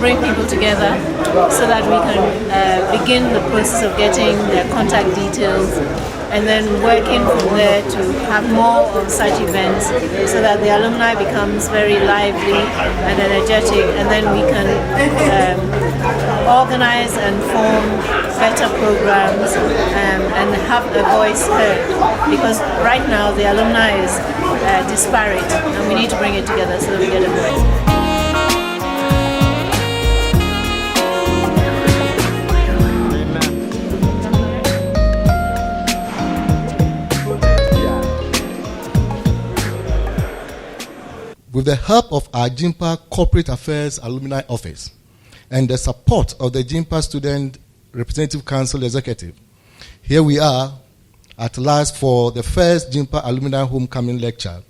bring people together so that we can begin the process of getting their contact details and then working from there to have more of such events so that the alumni becomes very lively and energetic, and then we can organize and form better programs and have a voice heard, because right now the alumni is disparate and we need to bring it together so that we get a voice. With the help of our Gimpa Corporate Affairs Alumni Office and the support of the Gimpa Student Representative Council Executive, here we are at last for the first Gimpa Alumni Homecoming Lecture.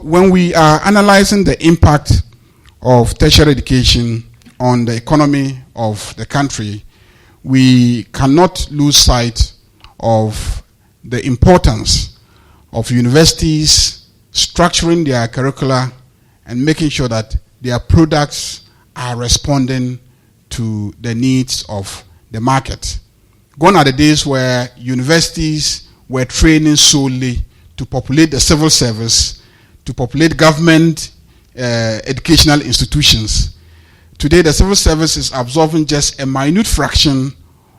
When we are analyzing the impact of tertiary education on the economy of the country, we cannot lose sight of the importance of universities structuring their curricula and making sure that their products are responding to the needs of the market. Gone are the days where universities were training solely to populate the civil service, to populate government educational institutions. Today, the civil service is absorbing just a minute fraction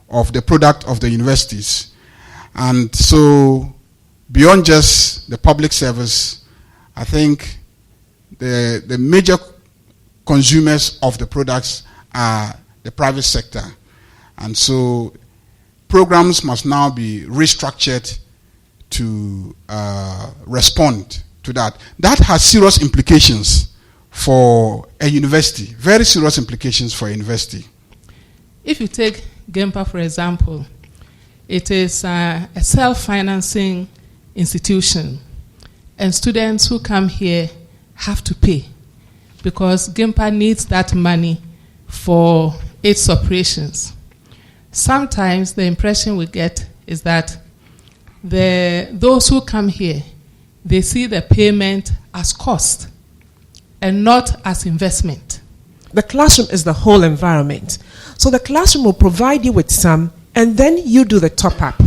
of the product of the universities. And so, beyond just the public service, I think the major consumers of the products are the private sector. And so programs must now be restructured to respond to that. That has serious implications for a university, very serious implications for a university. If you take Gimpa, for example, it is a self-financing institution, and students who come here have to pay because Gimpa needs that money for its operations. Sometimes the impression we get is that those who come here, they see the payment as cost and not as investment. The classroom is the whole environment. So the classroom will provide you with some, and then you do the top up.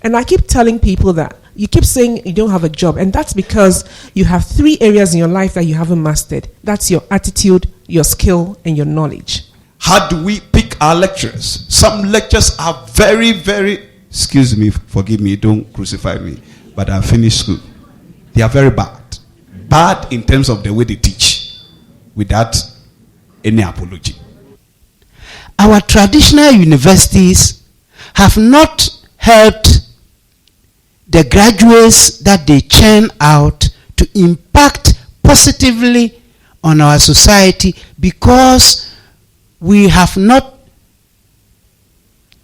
And I keep telling people that you keep saying you don't have a job, and that's because you have 3 areas in your life that you haven't mastered. That's your attitude, your skill, and your knowledge. How do we pick our lecturers? Some lecturers are very, very, excuse me, forgive me, don't crucify me, but I finished school. They are very bad. Bad in terms of the way they teach, without any apology. Our traditional universities have not helped the graduates that they churn out to impact positively on our society because we have not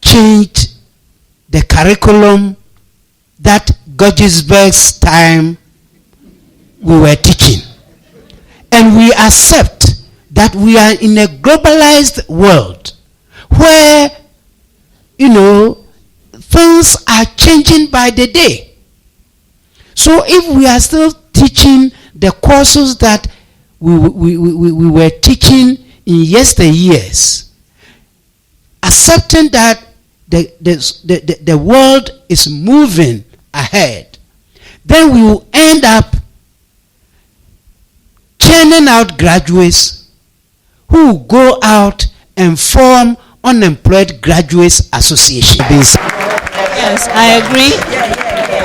changed the curriculum that Guggisberg's time we were teaching. And we accept that we are in a globalized world where, things are changing by the day. So if we are still teaching the courses that we were teaching in yesteryears, accepting that the world is moving ahead, then we will end up churning out graduates who will go out and form Unemployed Graduates Association. Yes, I agree.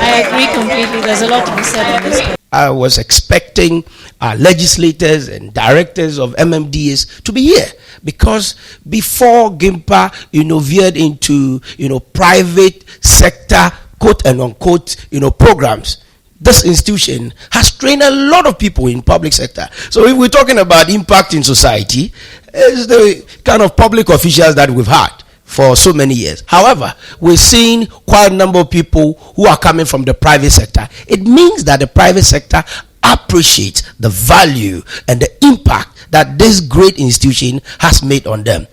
I agree completely. There's a lot to be said on this. I was expecting our legislators and directors of MMDAs to be here because before Gimpa, veered into, private sector, quote and unquote, programs, this institution has trained a lot of people in public sector. So if we're talking about impact in society, it's the kind of public officials that we've had for so many years. However, we're seeing quite a number of people who are coming from the private sector. It means that the private sector appreciates the value and the impact that this great institution has made on them.